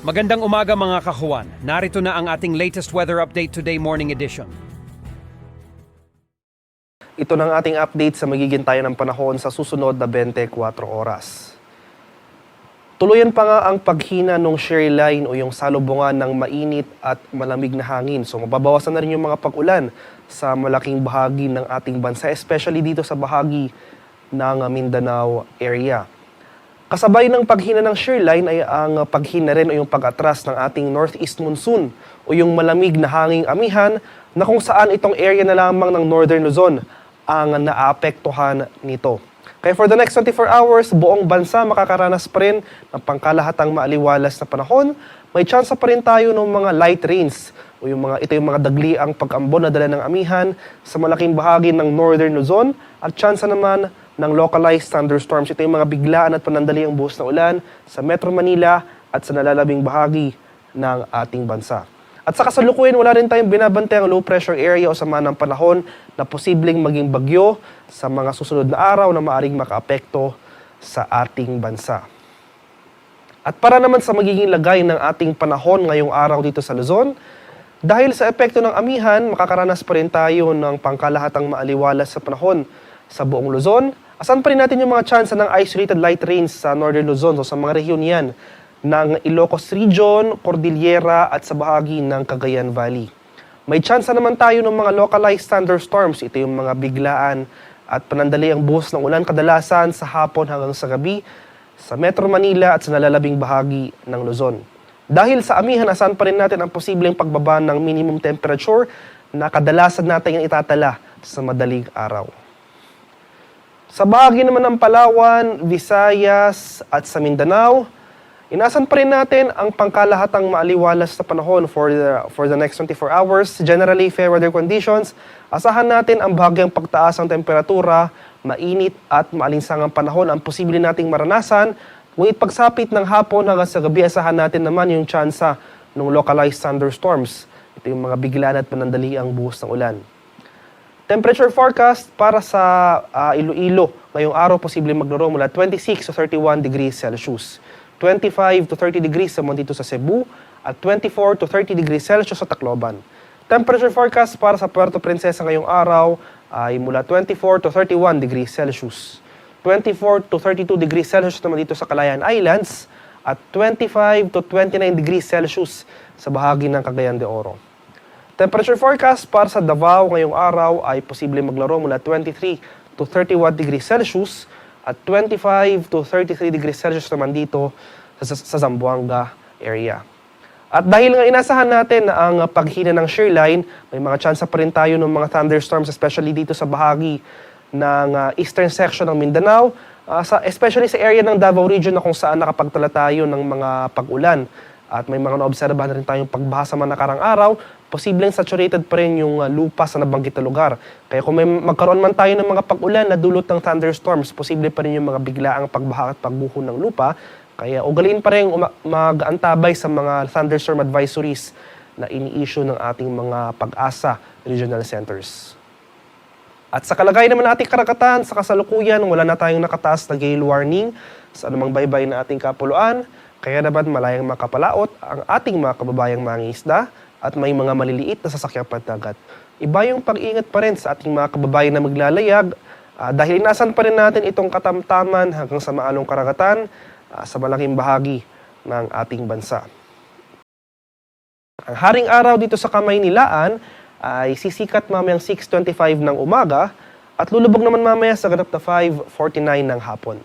Magandang umaga mga kahuan. Narito na ang ating latest weather update today morning edition. Ito ng ating update sa magiging tayo ng panahon sa susunod na 24 oras. Tuluyan pa nga ang paghina ng shear line o yung salubungan ng mainit at malamig na hangin. So mababawasan na rin yung mga pag-ulan sa malaking bahagi ng ating bansa, especially dito sa bahagi ng Mindanao area. Kasabay ng paghina ng shear line ay ang paghina rin o yung pag-atras ng ating northeast monsoon o yung malamig na hanging amihan na kung saan itong area na lamang ng northern Luzon ang naapektuhan nito. Kaya for the next 24 hours, buong bansa makakaranas pa rin ng pangkalahatang maaliwalas na panahon. May tsansa pa rin tayo ng mga light rains o ito yung mga dagliang pag-ambon na dala ng amihan sa malaking bahagi ng northern Luzon at tsansa naman ng localized thunderstorms. Ito yung mga biglaan at panandaliang buhos na ulan sa Metro Manila at sa nalalabing bahagi ng ating bansa. At sa kasalukuyan, wala rin tayong binabantayang low pressure area o sama ng panahon na posibleng maging bagyo sa mga susunod na araw na maaring makaapekto sa ating bansa. At para naman sa magiging lagay ng ating panahon ngayong araw dito sa Luzon, dahil sa epekto ng amihan, makakaranas pa rin tayo ng pangkalahatang maaliwalas sa panahon sa buong Luzon. Asan pa rin natin yung mga chance ng isolated light rains sa northern Luzon o sa mga rehiyon yan ng Ilocos Region, Cordillera at sa bahagi ng Cagayan Valley. May chance naman tayo ng mga localized thunderstorms. Ito yung mga biglaan at panandaliang buhos ng ulan kadalasan sa hapon hanggang sa gabi sa Metro Manila at sa nalalabing bahagi ng Luzon. Dahil sa amihan, asan pa rin natin ang posibleng pagbaba ng minimum temperature na kadalasan natin yung itatala sa madaling araw. Sa bahagi naman ng Palawan, Visayas at sa Mindanao, inasan pa rin natin ang pangkalahatang maaliwalas na panahon for the next 24 hours. Generally, fair weather conditions. Asahan natin ang bahagyang pagtaas ng temperatura, mainit at maalinsangang panahon ang posible nating maranasan. Ngunit pagsapit ng hapon hanggang sa gabi, asahan natin naman yung tsansa ng localized thunderstorms. Ito yung mga biglaan at panandaliang buhos ng ulan. Temperature forecast para sa Iloilo. Ngayong araw, posibleng maglaro mula 26 to 31 degrees Celsius. 25 to 30 degrees naman dito sa Cebu at 24 to 30 degrees Celsius sa Tacloban. Temperature forecast para sa Puerto Princesa ngayong araw ay mula 24 to 31 degrees Celsius. 24 to 32 degrees Celsius naman dito sa Calayan Islands at 25 to 29 degrees Celsius sa bahagi ng Cagayan de Oro. Temperature forecast para sa Davao ngayong araw ay posibleng maglaro mula 23 to 31 degrees Celsius at 25 to 33 degrees Celsius naman dito sa Zamboanga area. At dahil nga inasahan natin na ang paghina ng shear line, may mga tsansa pa rin tayo ng mga thunderstorms, especially dito sa bahagi ng eastern section ng Mindanao, especially sa area ng Davao Region na kung saan nakapagtala tayo ng mga pag-ulan. At may mga naobserbahan na rin tayong pagbaha sa mga nakarang araw, posibleng saturated pa rin yung lupa sa nabanggit na lugar. Kaya kung may magkaroon man tayo ng mga pag-ulan na dulot ng thunderstorms, posible pa rin yung mga biglaang pagbaha at pagbuho ng lupa. Kaya ugaliin pa rin mag-antabay sa mga thunderstorm advisories na ini-issue ng ating mga Pag-asa regional centers. At sa kalagayan naman ating karagatan, sa kasalukuyan, wala na tayong nakataas na gale warning sa anumang baybay na ating kapuluan. Kaya naman malayang makapalaot ang ating mga kababayang mangingisda at may mga maliliit na sasakyang pandagat. Iba yung pag-ingat pa rin sa ating mga kababayan na maglalayag dahil inasan pa rin natin itong katamtaman hanggang sa maalong karagatan sa malaking bahagi ng ating bansa. Ang haring araw dito sa Kamaynilaan ay sisikat mamayang 6:25 ng umaga at lulubog naman mamaya sa ganap na 5:49 ng hapon.